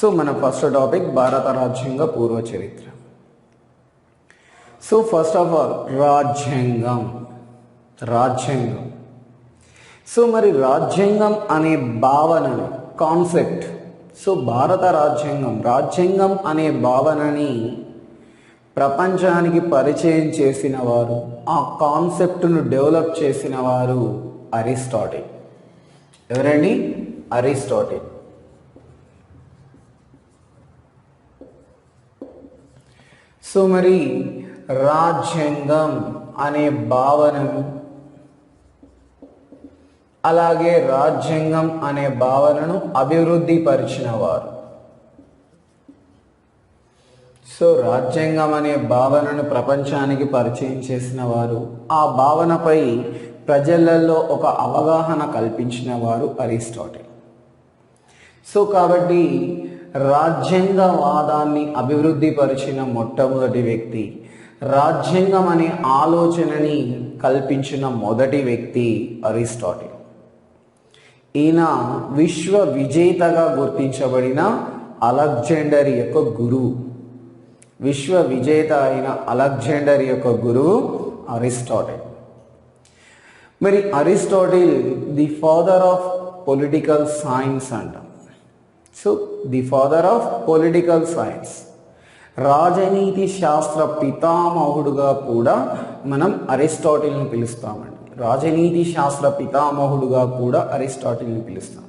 So మన first topic భారత రాజ్యాంగ పూర్వ చరిత్ర. సో ఫస్ట్ ఆఫ్ ఆల్ రాజ్యాంగం. సో మరి రాజ్యాంగం అనే భావనని, కాన్సెప్ట్, సో భారత రాజ్యాంగం అనే భావనని ప్రపంచానికి పరిచయం చేసిన వారు, ఆ కాన్సెప్ట్ను డెవలప్ చేసిన వారు అరిస్టాటిల్. ఎవరండి? అరిస్టాటిల్. సో మరి రాజ్యాంగం అనే భావనను, అలాగే రాజ్యాంగం అనే భావనను అభివృద్ధి పరిచిన వారు, సో రాజ్యాంగం అనే భావనను ప్రపంచానికి పరిచయం చేసిన వారు, ఆ భావనపై ప్రజలలో ఒక అవగాహన కల్పించిన వారు అరిస్టాటిల్. సో కాబట్టి రాజ్యాంగవాదాన్ని అభివృద్ధి పరిచిన మొట్టమొదటి వ్యక్తి, రాజ్యాంగం అనే ఆలోచనని కల్పించిన మొదటి వ్యక్తి అరిస్టాటిల్. ఈయన విశ్వ విజేతగా గుర్తించబడిన అలెగ్జాండర్ యొక్క గురువు. విశ్వ విజేత అయిన అలెగ్జాండర్ యొక్క గురువు అరిస్టాటిల్. మరి Aristotle the father of political science అంటాం. So the father of political science, రాజనీతి శాస్త్ర పితామహుడుగా కూడా మనం అరిస్టాటిల్ని పిలుస్తామండి. రాజనీతి శాస్త్ర పితామహుడుగా కూడా అరిస్టాటిల్ని పిలుస్తాం.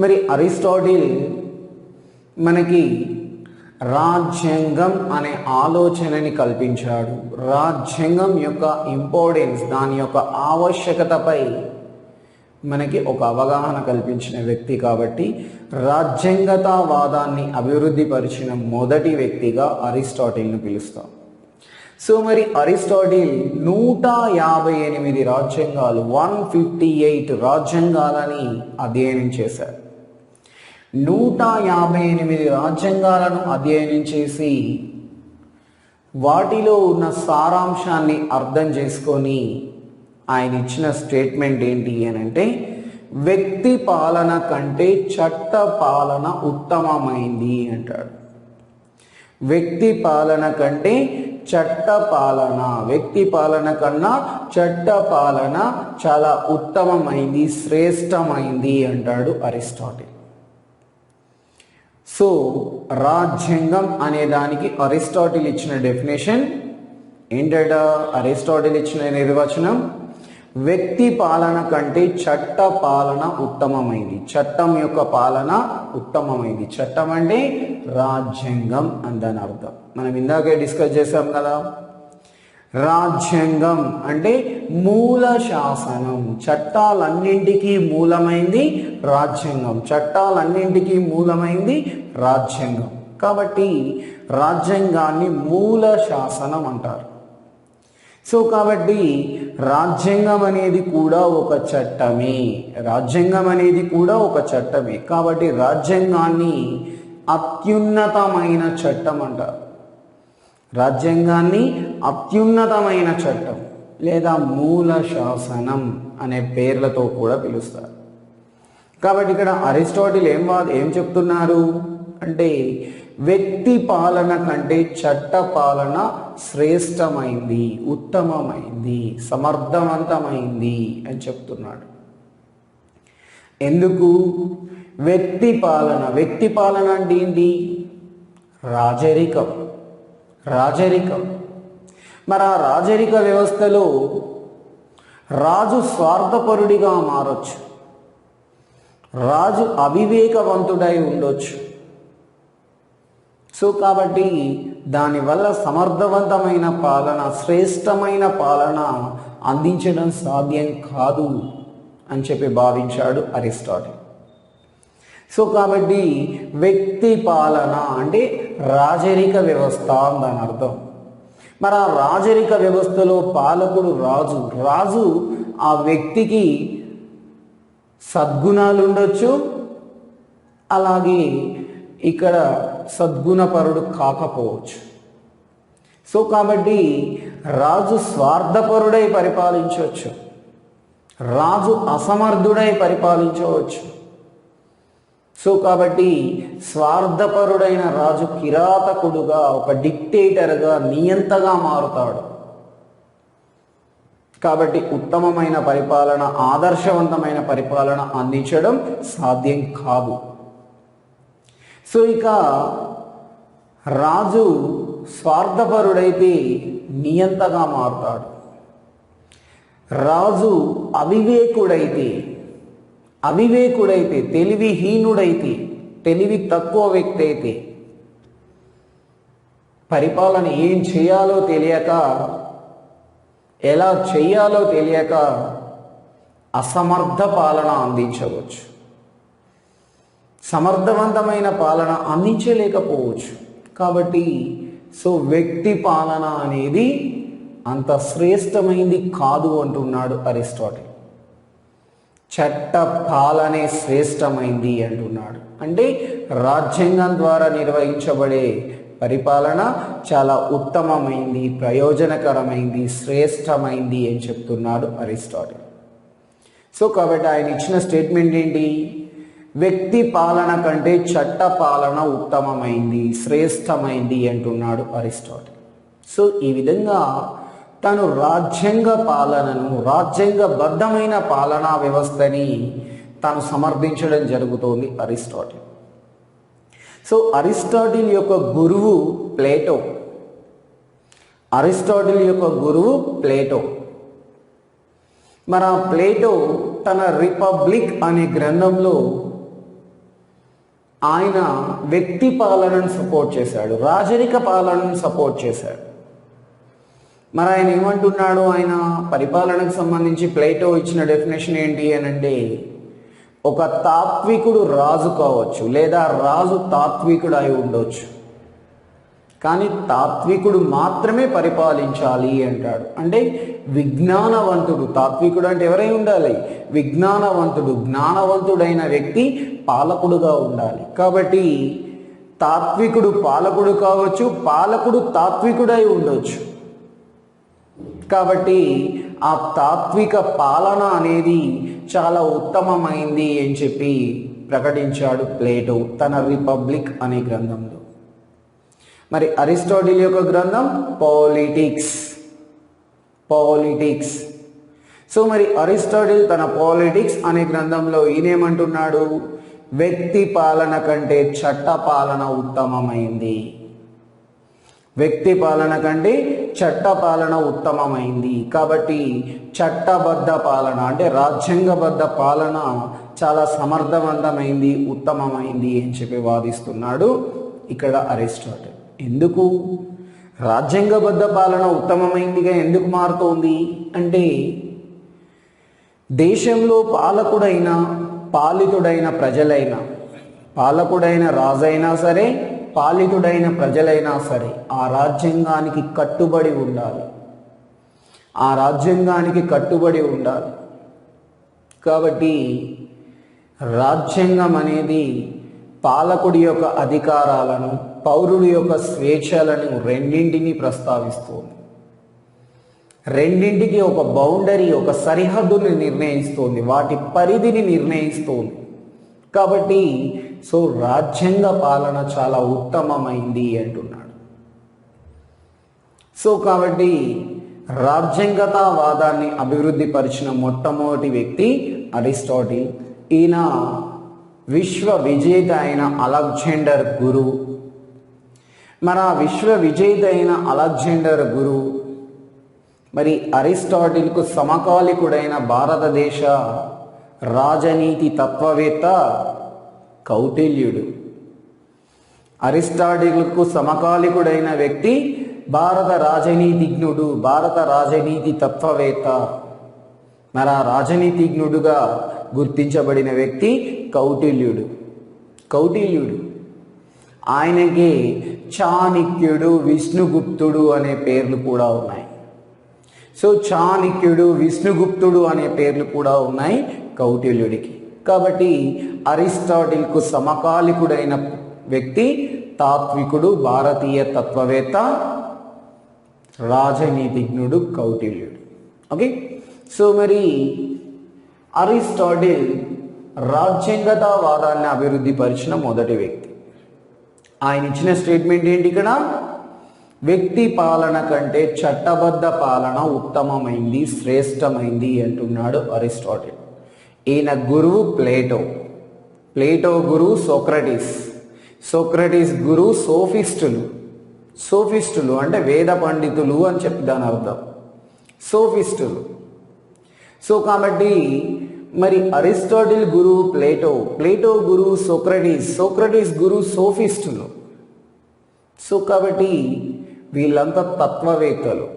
మరి అరిస్టాటిల్ మనకి రాజ్యాంగం అనే ఆలోచనని కల్పించాడు. రాజ్యాంగం యొక్క ఇంపార్టెన్స్, దాని యొక్క ఆవశ్యకతపై మనకి ఒక అవగాహన కల్పించిన వ్యక్తి కాబట్టి రాజ్యాంగతావాదాన్ని అభివృద్ధి పరిచిన మొదటి వ్యక్తిగా అరిస్టాటిల్ను పిలుస్తాం. సో మరి అరిస్టాటిల్ 158 రాజ్యాంగాలు, 158 రాజ్యాంగాలని అధ్యయనం చేశారు. 158 రాజ్యాంగాలను అధ్యయనం చేసి వాటిలో ఉన్న సారాంశాన్ని అర్థం చేసుకొని ఆయన ఇచ్చిన స్టేట్మెంట్ ఏంటి అని అంటే, వ్యక్తి పాలన కంటే చట్ట పాలన ఉత్తమమైంది అంటాడు. వ్యక్తి పాలన కంటే చట్ట పాలన, వ్యక్తి పాలన కన్నా చట్ట పాలన చాలా ఉత్తమమైంది, శ్రేష్టమైంది అంటాడు అరిస్టాటిల్. సో రాజ్యాంగం అనే దానికి అరిస్టాటిల్ ఇచ్చిన డెఫినేషన్ ఏంటట? అరిస్టాటిల్ ఇచ్చిన నిర్వచనం, వ్యక్తి పాలన కంటే చట్ట పాలన ఉత్తమమైంది. చట్టం యొక్క పాలన ఉత్తమమైంది. చట్టం అంటే రాజ్యాంగం అందని అర్థం. మనం ఇందాకే డిస్కస్ చేసాం కదా, రాజ్యాంగం అంటే మూల శాసనం. చట్టాలన్నింటికీ మూలమైంది రాజ్యాంగం. చట్టాలన్నింటికీ మూలమైంది రాజ్యాంగం. కాబట్టి రాజ్యాంగాన్ని మూల శాసనం అంటారు. సో కాబట్టి రాజ్యాంగం అనేది కూడా ఒక చట్టమే. రాజ్యాంగం అనేది కూడా ఒక చట్టమే. కాబట్టి రాజ్యాంగాన్ని అత్యున్నతమైన చట్టం అంటారు. రాజ్యాంగాన్ని అత్యున్నతమైన చట్టం లేదా మూల శాసనం అనే పేర్లతో కూడా పిలుస్తారు. కాబట్టి ఇక్కడ అరిస్టాటిల్ ఏం చెప్తున్నారు అంటే, వ్యక్తి పాలన కంటే చట్ట పాలన శ్రేష్టమైంది, ఉత్తమమైంది, సమర్థవంతమైంది అని చెప్తున్నాడు. ఎందుకు? వ్యక్తి పాలన అంటే ఏంటి? రాజరికం. మరి ఆ రాజరిక వ్యవస్థలో రాజు స్వార్థపరుడిగా మారొచ్చు, రాజు అవివేకవంతుడై ఉండొచ్చు. సో కాబట్టి దానివల్ల సమర్థవంతమైన పాలన, శ్రేష్టమైన పాలన అందించడం సాధ్యం కాదు అని చెప్పి భావించాడు అరిస్టాటిల్. సో కాబట్టి వ్యక్తి పాలన అంటే రాజరిక వ్యవస్థ అని అర్థం. మరి ఆ రాజరిక వ్యవస్థలో పాలకుడు రాజు ఆ వ్యక్తికి సద్గుణాలు ఉండొచ్చు, అలాగే ఇక్కడ సద్గుణపరుడు కాకపోవచ్చు. సో కాబట్టి రాజు స్వార్థపరుడై పరిపాలించవచ్చు, రాజు అసమర్థుడై పరిపాలించవచ్చు. సో కాబట్టి స్వార్థపరుడైన రాజు కిరాతకుడుగా, ఒక డిక్టేటర్గా, నియంతగా మారుతాడు. కాబట్టి ఉత్తమమైన పరిపాలన, ఆదర్శవంతమైన పరిపాలన అందించడం సాధ్యం కాదు. సో ఇక రాజు స్వార్థపరుడైతే నియంతగా మారుతాడు. రాజు అవివేకుడైతే, తెలివిహీనుడైతే, తెలివి తక్కువ వ్యక్తి అయితే, పరిపాలన ఏం చేయాలో తెలియక, ఎలా చేయాలో తెలియక అసమర్థ పాలన అందించవచ్చు, సమర్థవంతమైన పాలన అందించలేకపోవచ్చు. కాబట్టి సో వ్యక్తి పాలన అనేది అంత శ్రేష్టమైంది కాదు అంటున్నాడు అరిస్టాటిల్. చట్ట పాలనే శ్రేష్టమైంది అంటున్నాడు. అంటే రాజ్యాంగం ద్వారా నిర్వహించబడే పరిపాలన చాలా ఉత్తమమైంది, ప్రయోజనకరమైంది, శ్రేష్టమైంది అని చెప్తున్నాడు అరిస్టాటిల్. సో కాబట్టి ఆయన ఇచ్చిన స్టేట్మెంట్ ఏంటి? వ్యక్తి పాలన కంటే చట్ట పాలన ఉత్తమమైంది, శ్రేష్టమైంది అంటున్నాడు అరిస్టాటిల్. సో ఈ విధంగా తను రాజ్యాంగ పాలనను, రాజ్యాంగబద్ధమైన పాలనా వ్యవస్థని తాను సమర్థించడం జరుగుతోంది అరిస్టాటిల్. సో అరిస్టాటిల్ యొక్క గురువు ప్లేటో. మరి ఆ ప్లేటో తన రిపబ్లిక్ అనే గ్రంథంలో ఆయన వ్యక్తి పాలనను సపోర్ట్ చేశాడు, రాజరిక పాలనను సపోర్ట్ చేశాడు. మరి ఆయన ఏమంటున్నాడు? ఆయన పరిపాలనకు సంబంధించి ప్లేటో ఇచ్చిన డెఫినేషన్ ఏంటి అని అంటే, ఒక తాత్వికుడు రాజు కావచ్చు, లేదా రాజు తాత్వికుడు అయి ఉండొచ్చు, కానీ తాత్వికుడు మాత్రమే పరిపాలించాలి అంటాడు. అంటే విజ్ఞానవంతుడు, తాత్వికుడు అంటే ఎవరై ఉండాలి? విజ్ఞానవంతుడు, జ్ఞానవంతుడైన వ్యక్తి పాలకుడుగా ఉండాలి. కాబట్టి తాత్వికుడు పాలకుడు కావచ్చు, పాలకుడు తాత్వికుడై ఉండొచ్చు. కాబట్టి ఆ తాత్విక పాలన అనేది చాలా ఉత్తమమైంది అని చెప్పి ప్రకటించాడు ప్లేటో తన రిపబ్లిక్ అనే గ్రంథంలో. మరి అరిస్టాటిల్ యొక్క గ్రంథం పాలిటిక్స్. సో మరి అరిస్టాటిల్ తన పాలిటిక్స్ అనే గ్రంథంలో ఈయనేమంటున్నాడు? వ్యక్తి పాలన కంటే చట్ట పాలన ఉత్తమమైంది, వ్యక్తి పాలన కంటే చట్ట పాలన ఉత్తమమైంది. కాబట్టి చట్టబద్ధ పాలన అంటే రాజ్యాంగబద్ధ పాలన చాలా సమర్థవంతమైంది, ఉత్తమమైంది అని చెప్పి వాదిస్తున్నాడు ఇక్కడ అరిస్టాటిల్. ఎందుకు రాజ్యాంగబద్ధ పాలన ఉత్తమమైందిగా ఎందుకు మారుతోంది అంటే, దేశంలో పాలకుడైన, పాలితుడైన ప్రజలైనా, పాలకుడైన రాజైనా సరే, పాలితుడైన ప్రజలైనా సరే ఆ రాజ్యాంగానికి కట్టుబడి ఉండాలి. కాబట్టి రాజ్యాంగం అనేది పాలకుడి యొక్క అధికారాలను, పౌరుడి యొక్క స్వేచ్ఛలను రెండింటినీ ప్రస్తావిస్తుంది. రెండింటికి ఒక బౌండరీ, ఒక సరిహద్దుని నిర్ణయిస్తుంది, వాటి పరిధిని నిర్ణయిస్తుంది. కాబట్టి సో రాజ్యాంగ పాలన చాలా ఉత్తమమైంది అంటున్నాడు. సో కాబట్టి రాజ్యాంగతావాదాన్ని అభివృద్ధి పరిచిన మొట్టమొదటి వ్యక్తి అరిస్టాటిల్. ఈయన విశ్వ విజేత అయిన అలెగ్జాండర్ గురువు. మరి ఆ విశ్వ విజేత అయిన అలెగ్జాండర్ గురువు మరి అరిస్టాటిల్కు సమకాలికుడైన భారతదేశ రాజనీతి తత్వవేత్త కౌటిల్యుడు. అరిస్టాటిల్కు సమకాలికుడైన వ్యక్తి భారత రాజనీతిజ్ఞుడు, భారత రాజనీతి తత్వవేత్త. మరి ఆ రాజనీతిజ్ఞుడుగా గుర్తించబడిన వ్యక్తి కౌటిల్యుడు. ఆయనకి చాణక్యుడు, విష్ణుగుప్తుడు అనే పేర్లు కూడా ఉన్నాయి. సో చాణక్యుడు, విష్ణుగుప్తుడు అనే పేర్లు కూడా ఉన్నాయి కౌటిల్యుడికి. కాబట్టి అరిస్టాటిల్కు సమకాలికుడైన వ్యక్తి తాత్వికుడు, భారతీయ తత్వవేత్త, రాజనీతిజ్ఞుడు కౌటిల్యుడు. ఓకే. సో మరి అరిస్టాటిల్ రాజ్యాంగతావాదాన్ని అభివృద్ధి పరిచిన మొదటి వ్యక్తి. ఆయన ఇచ్చిన స్టేట్మెంట్ ఏంటి ఇక్కడ? వ్యక్తి పాలన కంటే చట్టబద్ధ పాలన ఉత్తమమైంది, శ్రేష్టమైంది అంటున్నాడు అరిస్టాటిల్. ఈయన గురువు ప్లేటో. ప్లేటో గురువు సోక్రటీస్. సోక్రటీస్ గురువు సోఫిస్టులు. సోఫిస్టులు అంటే వేద పండితులు అని చెప్పి దాని అర్థం, సోఫిస్టులు. సో కాబట్టి మరి అరిస్టాటిల్ గురువు ప్లేటో, ప్లేటో గురువు సోక్రటీస్, సోక్రటీస్ గురువు సోఫిస్టులు. సో కాబట్టి వీళ్ళంతా తత్వవేత్తలు.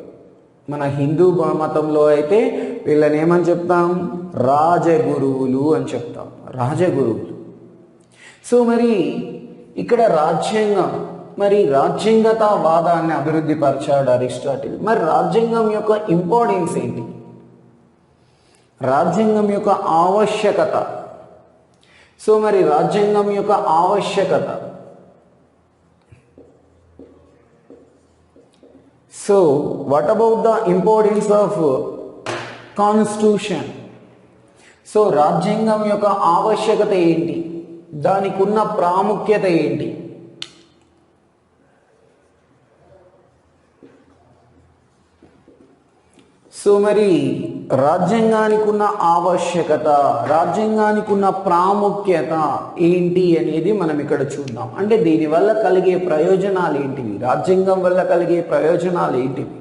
మన హిందూ మతంలో అయితే వీళ్ళని ఏమని చెప్తాం? రాజగురువులు అని చెప్తాం, రాజగురువులు. సో మరి ఇక్కడ రాజ్యాంగం, మరి రాజ్యాంగతావాదాన్ని అభివృద్ధి పరిచాడు అరిస్టాటిల్. మరి రాజ్యాంగం యొక్క ఇంపార్టెన్స్ ఏంటి? రాజ్యాంగం యొక్క ఆవశ్యకత. సో మరి రాజ్యాంగం యొక్క ఆవశ్యకత. So what about the importance of constitution? So రాజ్యాంగం యొక్క ఆవశ్యకత ఏంటి? దానికి ఉన్న ప్రాముఖ్యత ఏంటి? సో మరి రాజ్యాంగానికి ఉన్న ఆవశ్యకత, రాజ్యాంగానికి ఉన్న ప్రాముఖ్యత ఏంటి అనేది మనం ఇక్కడ చూద్దాం. అంటే దీనివల్ల కలిగే ప్రయోజనాలు ఏంటివి, రాజ్యాంగం వల్ల కలిగే ప్రయోజనాలు ఏంటివి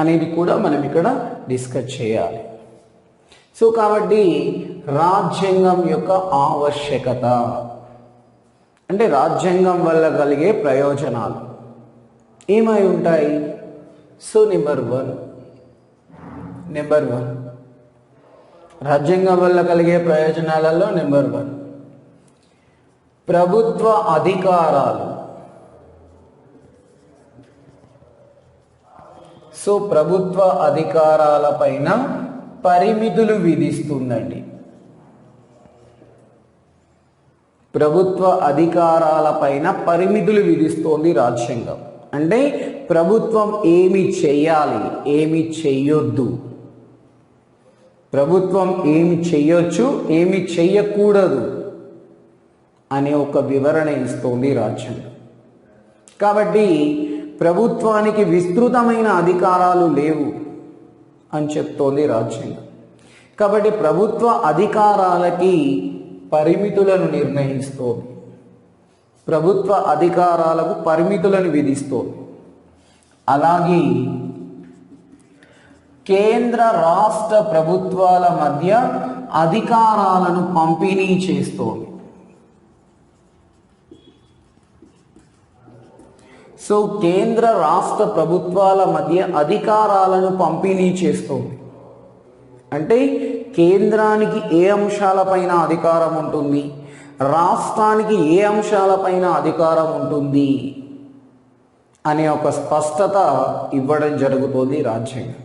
అనేది కూడా మనం ఇక్కడ డిస్కస్ చేయాలి. సో కాబట్టి రాజ్యాంగం యొక్క ఆవశ్యకత అంటే రాజ్యాంగం వల్ల కలిగే ప్రయోజనాలు ఏమై ఉంటాయి? సో నెంబర్ వన్ రాజ్యాంగం వల్ల కలిగే ప్రయోజనాలలో నెంబర్ వన్ ప్రభుత్వ అధికారాలు. సో ప్రభుత్వ అధికారాల పైన పరిమితులు విధిస్తుందండి. ప్రభుత్వ అధికారాల పైన పరిమితులు విధిస్తోంది రాజ్యాంగం. అంటే ప్రభుత్వం ఏమి చెయ్యాలి, ఏమి చెయ్యొద్దు, ప్రభుత్వం ఏమి చెయ్యొచ్చు, ఏమి చెయ్యకూడదు అనే ఒక వివరణ ఇస్తోంది రాజ్యాంగం. కాబట్టి ప్రభుత్వానికి విస్తృతమైన అధికారాలు లేవు అని చెప్తోంది రాజ్యాంగం. కాబట్టి ప్రభుత్వ అధికారాలకి పరిమితులను నిర్ణయిస్తోంది, ప్రభుత్వ అధికారాలకు పరిమితులను విధిస్తోంది. అలాగే కేంద్ర రాష్ట్ర ప్రభుత్వాల మధ్య అధికారాలను పంపిణీ చేస్తోంది. సో కేంద్ర రాష్ట్ర ప్రభుత్వాల మధ్య అధికారాలను పంపిణీ చేస్తోంది. అంటే కేంద్రానికి ఏ అంశాలపైన అధికారం ఉంటుంది, రాష్ట్రానికి ఏ అంశాలపైన అధికారం ఉంటుంది అనే ఒక స్పష్టత ఇవ్వడం జరుగుతుంది రాజ్యాంగం.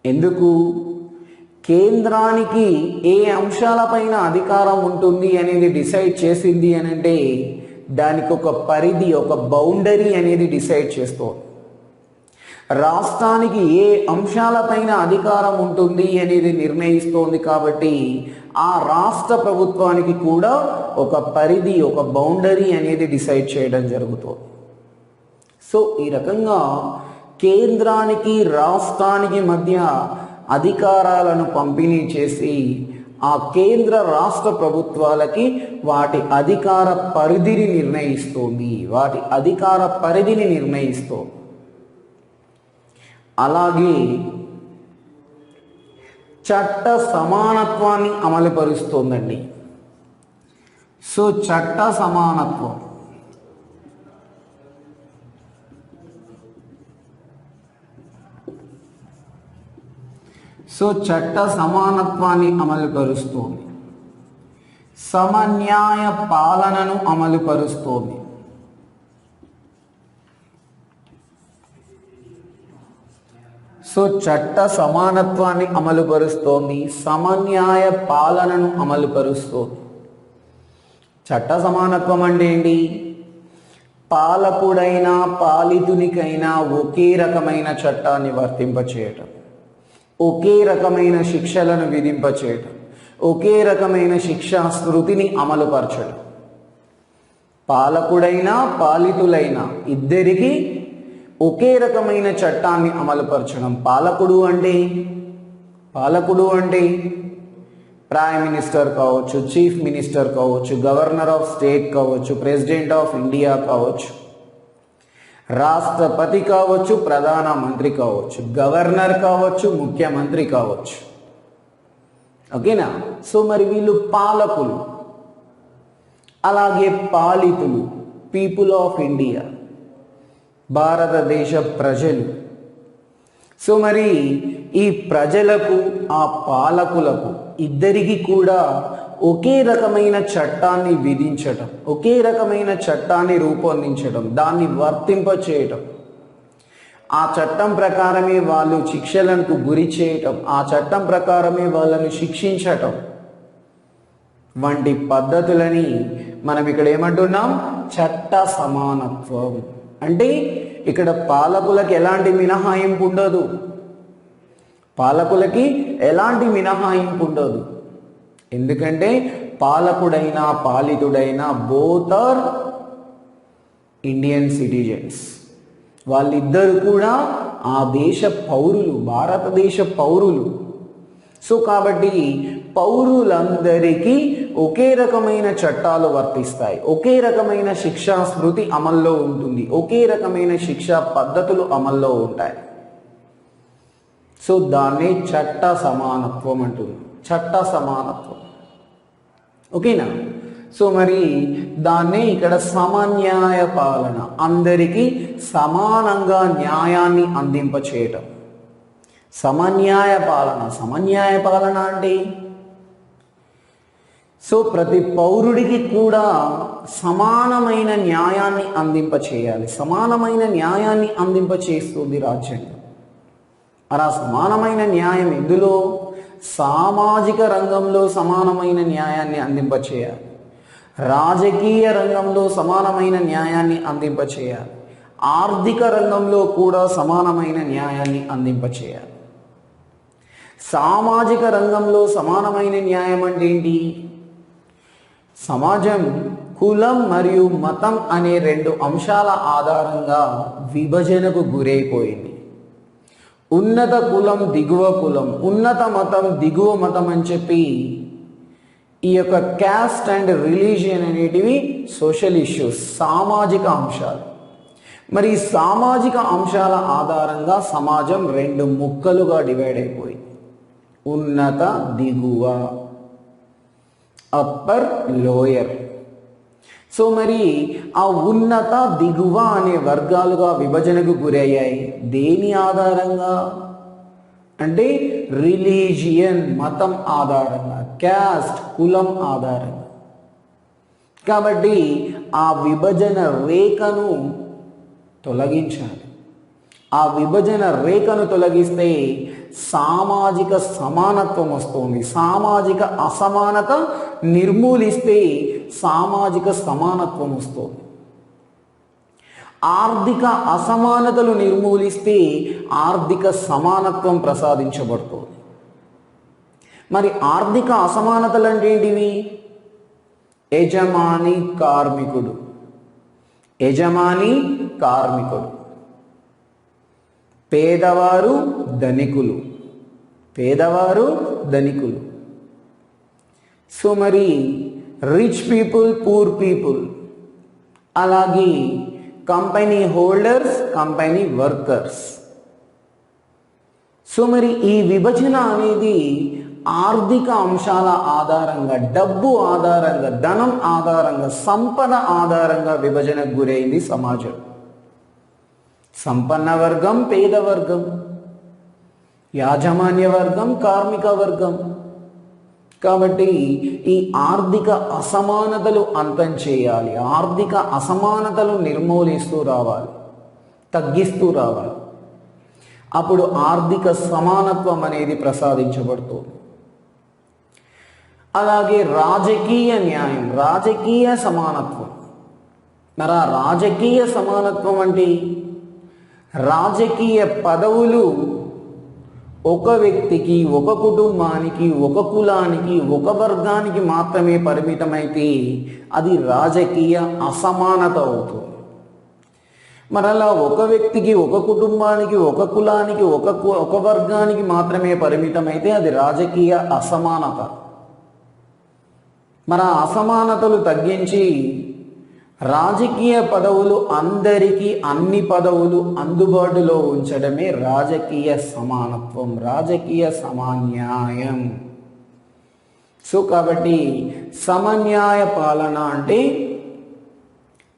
ఎందుకు? కేంద్రానికి ఏ అంశాలపైన అధికారం ఉంటుంది అనేది డిసైడ్ చేసింది అని అంటే దానికి ఒక పరిధి, ఒక బౌండరీ అనేది డిసైడ్ చేస్తుంది. రాష్ట్రానికి ఏ అంశాలపైన అధికారం ఉంటుంది అనేది నిర్ణయిస్తోంది. కాబట్టి ఆ రాష్ట్ర ప్రభుత్వానికి కూడా ఒక పరిధి, ఒక బౌండరీ అనేది డిసైడ్ చేయడం జరుగుతుంది. సో ఈ రకంగా కేంద్రానికి రాష్ట్రానికి మధ్య అధికారాలను పంపిణీ చేసి ఆ కేంద్ర రాష్ట్ర ప్రభుత్వాలకి వాటి అధికార పరిధిని నిర్ణయిస్తోంది, వాటి అధికార పరిధిని నిర్ణయిస్తోంది. అలాగే చట్ట సమానత్వాన్ని అమలుపరుస్తోందండి. సో చట్ట సమానత్వం, సో చట్ట సమానత్వాన్ని అమలుపరుస్తోంది. సమన్యాయ పాలనను అమలుపరుస్తోంది. సో చట్ట సమానత్వాన్ని అమలుపరుస్తోంది, సమన్యాయ పాలనను అమలుపరుస్తోంది. చట్ట సమానత్వం అంటే ఏంటి? పాలకుడైనా పాలితునికైనా ఒకే రకమైన చట్టాన్ని వర్తింపచేయటం, ఒకే రకమైన శిక్షలను విధింపచేయటం, ఒకే రకమైన శిక్షా స్మృతిని అమలుపరచడం. పాలకుడైనా పాలితులైనా ఇద్దరికి ఒకే రకమైన చట్టాన్ని అమలుపరచడం. పాలకుడు అంటే ప్రైమ్ మినిస్టర్ కావచ్చు, చీఫ్ మినిస్టర్ కావచ్చు, గవర్నర్ ఆఫ్ స్టేట్ కావచ్చు, ప్రెసిడెంట్ ఆఫ్ ఇండియా కావచ్చు, రాష్ట్రపతి కావచ్చు, ప్రధానమంత్రి కావచ్చు, గవర్నర్ కావచ్చు, ముఖ్యమంత్రి కావచ్చు. ఓకేనా? సో మరి వీళ్ళు పాలకులు. అలాగే పాలితులు, పీపుల్ ఆఫ్ ఇండియా, భారతదేశ ప్రజలు. సో మరి ఈ ప్రజలకు ఆ పాలకులకు ఇద్దరికి కూడా ఒకే రకమైన చట్టాన్ని విధించటం, ఒకే రకమైన చట్టాన్ని రూపొందించడం, దాన్ని వర్తింపచేయటం, ఆ చట్టం ప్రకారమే వాళ్ళు శిక్షలకు గురి చేయటం, ఆ చట్టం ప్రకారమే వాళ్ళను శిక్షించటం వంటి పద్ధతులని మనం ఇక్కడ ఏమంటున్నాం? చట్ట సమానత్వం. అంటే ఇక్కడ పాలకులకు ఎలాంటి మినహాయింపు ఉండదు. పాలకులకి ఎలాంటి మినహాయింపు ఉండదు. ఎందుకంటే పాలకుడైనా పాలితుడైనా బోత్ ఆర్ ఇండియన్ సిటిజన్స్. వాళ్ళిద్దరు కూడా ఆ దేశ పౌరులు, భారతదేశ పౌరులు. సో కాబట్టి పౌరులందరికీ ఒకే రకమైన చట్టాలు వర్తిస్తాయి, ఒకే రకమైన శిక్షా స్మృతి అమల్లో ఉంటుంది, ఒకే రకమైన శిక్షా పద్ధతులు అమల్లో ఉంటాయి. సో దాన్ని చట్ట సమానత్వం అంటుంది. చట్ట సమానత్వం. ఓకేనా? సో మరి దాన్నే ఇక్కడ సమన్యాయ పాలన, అందరికీ సమానంగా న్యాయాన్ని అందింపచేయటం. సమన్యాయ పాలన అంటే సో ప్రతి పౌరుడికి కూడా సమానమైన న్యాయాన్ని అందింపచేయాలి. సమానమైన న్యాయాన్ని అందింపచేస్తుంది రాజ్యాంగం. అలా సమానమైన న్యాయం ఎందులో? సామాజిక రంగంలో సమానమైన న్యాయాన్ని అందింపచేయాలి, రాజకీయ రంగంలో సమానమైన న్యాయాన్ని అందింపచేయాలి, ఆర్థిక రంగంలో కూడా సమానమైన న్యాయాన్ని అందింపచేయాలి. సామాజిక రంగంలో సమానమైన న్యాయం అంటే ఏంటి? సమాజం కులం మరియు మతం అనే రెండు అంశాల ఆధారంగా విభజనకు గురైపోయింది. ఉన్నత కులం, దిగువ కులం, ఉన్నత మతం, దిగువ మతం అని చెప్పి ఈ యొక్క క్యాస్ట్ అండ్ రిలీజియన్ అనేటివి సోషల్ ఇష్యూస్, సామాజిక అంశాలు. మరి సామాజిక అంశాల ఆధారంగా సమాజం రెండు ముక్కలుగా డివైడ్ అయిపోయింది. ఉన్నత, దిగువ, అప్పర్, లోయర్. సో మరి ఆ ఉన్నత, దిగువ అనే వర్గాలుగా విభజనకు గురయ్యాయి. దేని ఆధారంగా అంటే రిలీజియన్, మతం ఆధారంగా, క్యాస్ట్, కులం ఆధారంగా. కాబట్టి ఆ విభజన రేఖను తొలగించాలి. ఆ విభజన రేఖను తొలగిస్తే సామాజిక సమానత్వం వస్తుంది. సామాజిక అసమానత నిర్మూలిస్తే సామాజిక సమానత్వం వస్తుంది. ఆర్థిక అసమానతలు నిర్మూలిస్తే ఆర్థిక సమానత్వం ప్రసాదించబడుతుంది. మరి ఆర్థిక అసమానతలు అంటే ఏంటివి? యజమాని కార్మికుడు, యజమాని కార్మికుడు, పేదవారు ధనికులు, పేదవారు ధనికులు. సో మరి రిచ్ పీపుల్, పూర్ పీపుల్, అలాగే company holders, company workers. So మరి ఈ విభజన అనేది ఆర్థిక అంశాల ఆధారంగా, డబ్బు ఆధారంగా, ధనం ఆధారంగా, సంపద ఆధారంగా విభజనకు గురైంది సమాజం. సంపన్న వర్గం, పేద వర్గం, యాజమాన్య వర్గం, కార్మిక వర్గం. కాబట్టి ఈ ఆర్థిక అసమానతలు అంతం చేయాలి, ఆర్థిక అసమానతలు నిర్మూలిస్తూ రావాలి, తగ్గిస్తూ రావాలి. అప్పుడు ఆర్థిక సమానత్వం అనేది ప్రసాదించబడుతుంది. అలాగే రాజకీయ న్యాయం, రాజకీయ సమానత్వం. మరి ఆ రాజకీయ సమానత్వం అంటే రాజకీయ పదవులు ఒక వ్యక్తికి, ఒక కుటుంబానికి, ఒక కులానికి, ఒక వర్గానికి మాత్రమే పరిమితమైతే అది రాజకీయ అసమానత అవుతుంది. మరలా ఒక వ్యక్తికి, ఒక కుటుంబానికి, ఒక కులానికి, ఒక వర్గానికి మాత్రమే పరిమితమైతే అది రాజకీయ అసమానత. మరి ఆ అసమానతలు తగ్గించి రాజకీయ పదవులు అందరికీ అన్ని పదవులు అందుబాటులో ఉంచడమే రాజకీయ సమానత్వం, రాజకీయ సమన్యాయం. సో కాబట్టి సమన్యాయ పాలన అంటే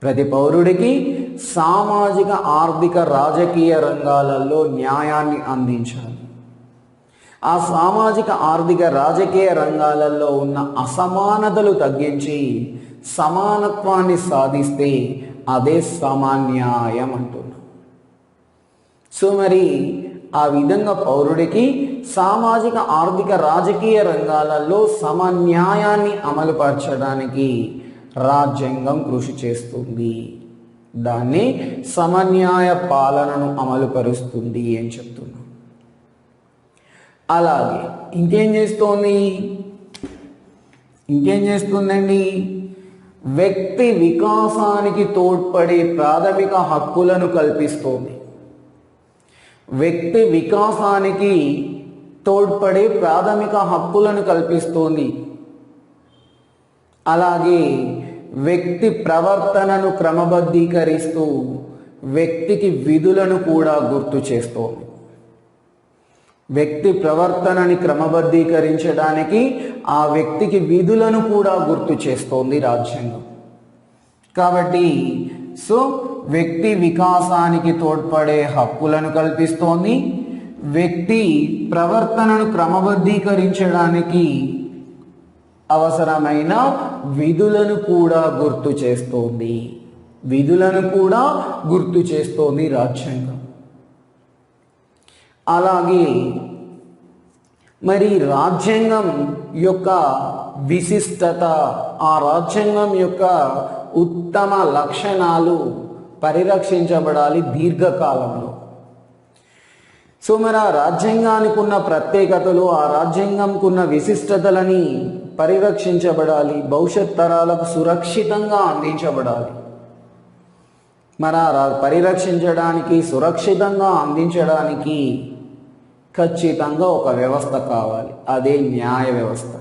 ప్రతి పౌరుడికి సామాజిక, ఆర్థిక, రాజకీయ రంగాలలో న్యాయాన్ని అందించాలి. ఆ సామాజిక, ఆర్థిక, రాజకీయ రంగాలలో ఉన్న అసమానతలు తగ్గించి సమానత్వాన్ని సాధిస్తే అదే సమన్యాయం అంటున్నాం. సో మరి ఆ విధంగా పౌరుడికి సామాజిక, ఆర్థిక, రాజకీయ రంగాలలో సమన్యాయాన్ని అమలుపరచడానికి రాజ్యాంగం కృషి చేస్తుంది. దాన్ని సమన్యాయ పాలనను అమలుపరుస్తుంది అని చెప్తున్నాం. అలాగే ఇంకేం చేస్తుందండి? వ్యక్తి వికాసానికి తోడ్పడే ప్రాథమిక హక్కులను కల్పిస్తోంది. వ్యక్తి వికాసానికి తోడ్పడే ప్రాథమిక హక్కులను కల్పిస్తోంది. అలాగే వ్యక్తి ప్రవర్తనను క్రమబద్ధీకరిస్తూ వ్యక్తికి విధులను కూడా గుర్తు చేస్తోంది. వ్యక్తి ప్రవర్తనని క్రమబద్ధీకరించడానికి ఆ వ్యక్తికి విధులను కూడా గుర్తు చేస్తోంది రాజ్యాంగం. కాబట్టి సో వ్యక్తి వికాసానికి తోడ్పడే హక్కులను కల్పిస్తోంది. వ్యక్తి ప్రవర్తనను క్రమబద్ధీకరించడానికి అవసరమైన విధులను కూడా గుర్తు చేస్తోంది. రాజ్యాంగం. అలాగే మరి రాజ్యాంగం యొక్క విశిష్టత, ఆ రాజ్యాంగం యొక్క ఉత్తమ లక్షణాలు పరిరక్షించబడాలి దీర్ఘకాలంలో. సో మరి ఆ రాజ్యాంగానికి ఉన్న ప్రత్యేకతలు, ఆ రాజ్యాంగంకు ఉన్న విశిష్టతలని పరిరక్షించబడాలి, భవిష్యత్ తరాలకు సురక్షితంగా అందించబడాలి. మరి పరిరక్షించడానికి, సురక్షితంగా అందించడానికి ఖచ్చితంగా ఒక వ్యవస్థ కావాలి. అదే న్యాయ వ్యవస్థ.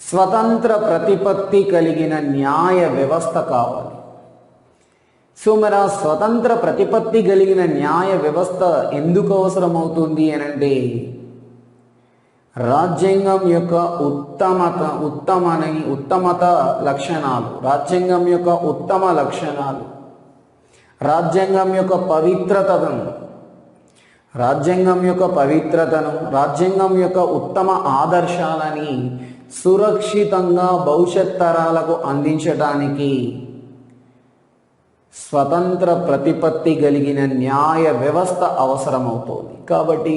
స్వతంత్ర ప్రతిపత్తి కలిగిన న్యాయ వ్యవస్థ కావాలి. సో మరి ఆ స్వతంత్ర ప్రతిపత్తి కలిగిన న్యాయ వ్యవస్థ ఎందుకు అవసరమవుతుంది అనంటే రాజ్యాంగం యొక్క ఉత్తమత లక్షణాలు, రాజ్యాంగం యొక్క ఉత్తమ లక్షణాలు, రాజ్యాంగం యొక్క పవిత్రతను, రాజ్యాంగం యొక్క ఉత్తమ ఆదర్శాలని సురక్షితంగా భవిష్యత్ తరాలకు అందించడానికి స్వతంత్ర ప్రతిపత్తి కలిగిన న్యాయ వ్యవస్థ అవసరమవుతోంది. కాబట్టి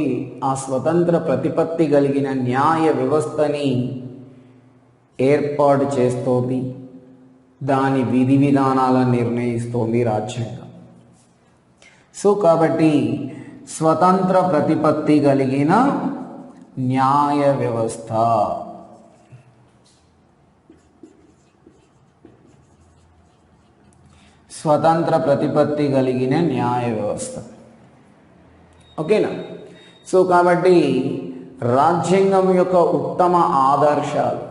ఆ స్వతంత్ర ప్రతిపత్తి కలిగిన న్యాయ వ్యవస్థని ఏర్పాటు చేస్తోంది. దాని విధి విధానాలను నిర్ణయిస్తోంది రాజ్యాంగం. సో కాబట్టి స్వతంత్ర ప్రతిపత్తి కలిగిన న్యాయ వ్యవస్థ. స్వతంత్ర ప్రతిపత్తి కలిగిన న్యాయ వ్యవస్థ. ఓకేనా? సో కాబట్టి రాజ్యాంగం యొక్క ఉత్తమ ఆదర్శాలు,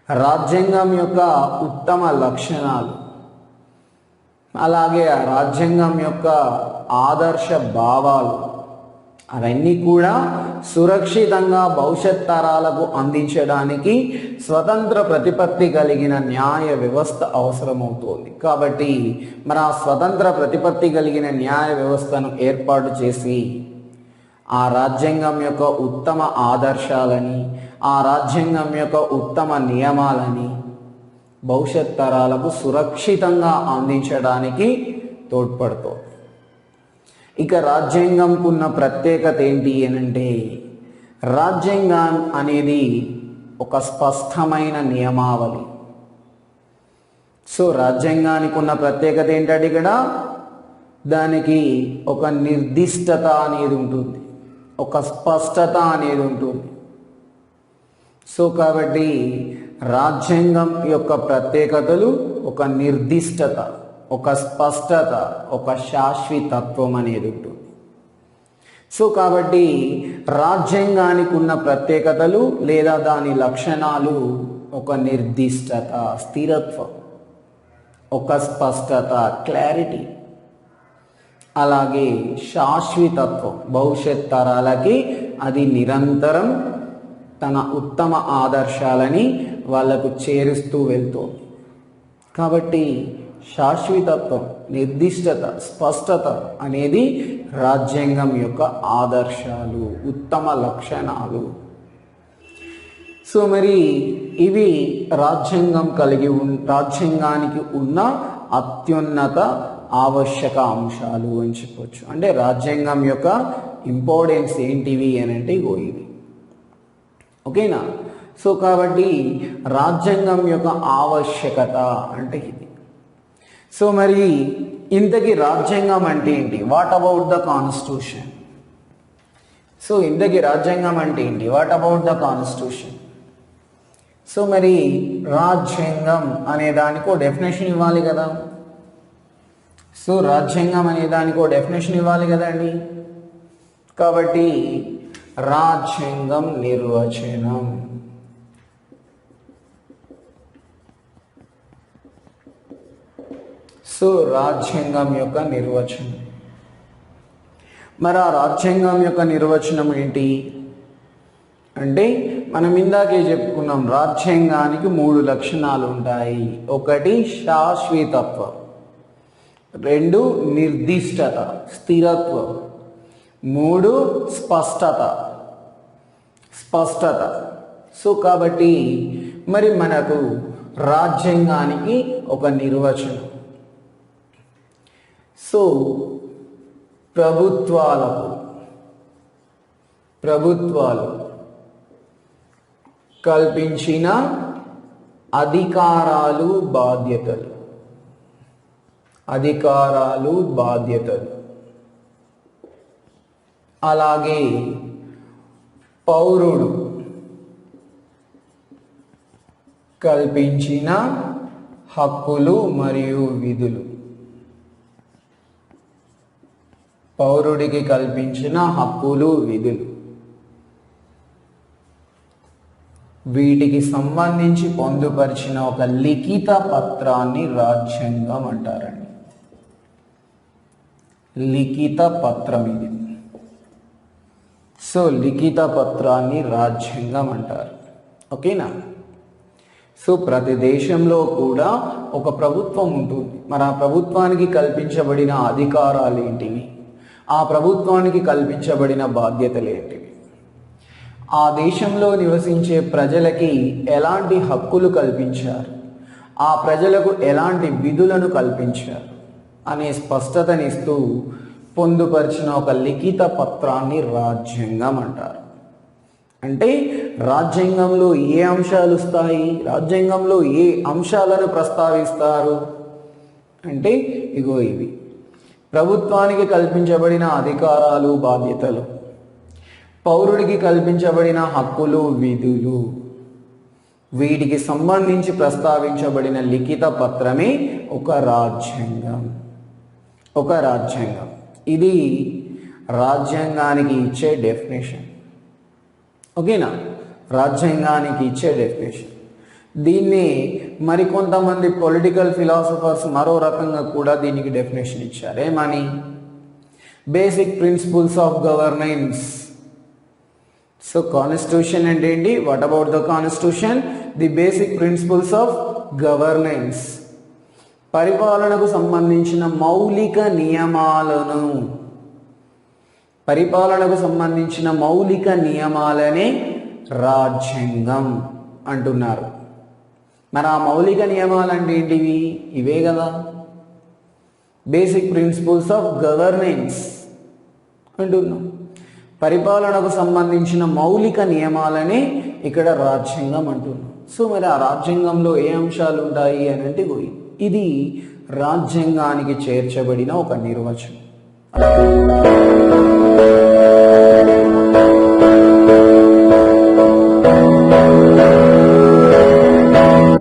రాజ్యాంగం యొక్క ఉత్తమ లక్షణాలు, అలాగే ఆ రాజ్యాంగం యొక్క ఆదర్శ భావాలు అవన్నీ కూడా సురక్షితంగా భవిష్యత్ తరాలకు అందించడానికి స్వతంత్ర ప్రతిపత్తి కలిగిన న్యాయ వ్యవస్థ అవసరమవుతోంది. కాబట్టి మరి ఆ స్వతంత్ర ప్రతిపత్తి కలిగిన న్యాయ వ్యవస్థను ఏర్పాటు చేసి ఆ రాజ్యాంగం యొక్క ఉత్తమ ఆదర్శాలని, ఆ రాజ్యాంగం యొక్క ఉత్తమ నియమాలని భవిష్యత్ తరాలకు సురక్షితంగా అందించడానికి తోడ్పడుతోంది. ఇక రాజ్యాంగంకు ఉన్న ప్రత్యేకత ఏంటి అనంటే రాజ్యాంగం అనేది ఒక స్పష్టమైన నియమావళి. సో రాజ్యాంగానికి ఉన్న ప్రత్యేకత ఏంటంటే ఇక్కడ దానికి ఒక నిర్దిష్టత అనేది ఉంటుంది. ఒక స్పష్టత అనేది ఉంటుంది. సో కాబట్టి రాజ్యాంగం యొక్క ప్రత్యేకతలు ఒక నిర్దిష్టత, ఒక స్పష్టత, ఒక శాశ్వతత్వం అనేది ఉంటుంది. సో కాబట్టి రాజ్యాంగానికి ఉన్న ప్రత్యేకతలు లేదా దాని లక్షణాలు ఒక నిర్దిష్టత, స్థిరత్వం, ఒక స్పష్టత, క్లారిటీ, అలాగే శాశ్వతత్వం, భవిష్యత్ తరాలకి అది నిరంతరం తన ఉత్తమ ఆదర్శాలని వాళ్ళకు చేరుస్తూ వెళ్తుంది. కాబట్టి శాశ్వతత్వం, నిర్దిష్టత, స్పష్టత అనేది రాజ్యాంగం యొక్క ఆదర్శాలు, ఉత్తమ లక్షణాలు. సో మరి ఇవి రాజ్యాంగానికి ఉన్న అత్యున్నత ఆవశ్యక అంశాలు అని చెప్పొచ్చు. అంటే రాజ్యాంగం యొక్క ఇంపార్టెన్స్ ఏంటివి అని అంటే ఇవి. ఓకేనా? సో కాబట్టి రాజ్యాంగం యొక్క ఆవశ్యకత అంటే ఇది. సో మరి ఇంతకీ రాజ్యాంగం అంటే ఏంటి? What about the constitution? So ఇంతకీ రాజ్యాంగం అంటే ఏంటి? What about the constitution? So మరి రాజ్యాంగం అనే దానికి ఒక డెఫినేషన్ ఇవ్వాలి కదా. సో రాజ్యాంగం అనే దానికి ఒక డెఫినేషన్ ఇవ్వాలి కదండి. కాబట్టి రాజ్యాంగం నిర్వచనం. సో రాజ్యాంగం యొక్క నిర్వచనం. మరి ఆ రాజ్యాంగం యొక్క నిర్వచనం ఏంటి అంటే మనం ఇందాకే చెప్పుకున్నాం, రాజ్యాంగానికి 3 లక్షణాలు ఉంటాయి. 1 శాశ్వతత్వం, 2 నిర్దిష్టత, స్థిరత్వం, 3 స్పష్టత. సో కాబట్టి మరి మనకు రాజ్యాంగానికి ఒక నిర్వచనం. సో ప్రభుత్వాలు కల్పించిన అధికారాలు బాధ్యతలు, అలాగే పౌరుడు కల్పించిన హక్కులు మరియు విధులు. పౌరుడికి కల్పించిన హక్కులు, విధులు, వీటికి సంబంధించి పొందుపరిచిన ఒక లిఖిత పత్రాన్ని రాజ్యాంగం అంటారండి. లిఖిత పత్రం ఇది. సో లిఖిత పత్రాన్ని రాజ్యాంగం అంటారు. ఓకేనా? సో ప్రతి దేశంలో కూడా ఒక ప్రభుత్వం ఉంటుంది. మరి ఆ ప్రభుత్వానికి కల్పించబడిన అధికారాలు ఏంటివి? ఆ ప్రభుత్వానికి కల్పించబడిన బాధ్యతలు ఏంటివి? ఆ దేశంలో నివసించే ప్రజలకి ఎలాంటి హక్కులు కల్పించారు, ఆ ప్రజలకు ఎలాంటి విధులను కల్పించారు అనే స్పష్టతనిస్తూ పొందుపరిచిన ఒక లిఖిత పత్రాన్ని రాజ్యాంగం అంటారు. అంటే రాజ్యాంగంలో ఏ అంశాలు వస్తాయి, రాజ్యాంగంలో ఏ అంశాలను ప్రస్తావిస్తారు అంటే ఇవి: ప్రభుత్వానికి కల్పించబడిన అధికారాలు, బాధ్యతలు, పౌరుడికి కల్పించబడిన హక్కులు, విధులు, వీటికి సంబంధించి ప్రస్తావించబడిన లిఖిత పత్రమే ఒక రాజ్యాంగం. ఇది రాజ్యాంగానికి ఇచ్చే డెఫినేషన్. ఓకేనా? రాజ్యాంగానికి ఇచ్చే డెఫినేషన్. దీన్ని మరికొంతమంది పొలిటికల్ ఫిలాసఫర్స్ మరో రకంగా కూడా దీనికి డెఫినేషన్ ఇచ్చారు. ఏమని? Basic principles of governance. So constitution అంటే ఏంటి? What about the constitution? The basic principles of governance. పరిపాలనకు సంబంధించిన మౌలిక నియమాలనే రాజ్యాంగం అంటున్నారు. మరి ఆ మౌలిక నియమాలు అంటే ఏంటివి? ఇవే కదా, బేసిక్ ప్రిన్సిపల్స్ ఆఫ్ గవర్నెన్స్ అంటున్నాం. పరిపాలనకు సంబంధించిన మౌలిక నియమాలనే ఇక్కడ రాజ్యాంగం అంటున్నాం. సో మరి ఆ రాజ్యాంగంలో ఏ అంశాలు ఉంటాయి అని అంటే ఇది రాజ్యాంగానికి చేర్చబడిన ఒక నిర్వచనం.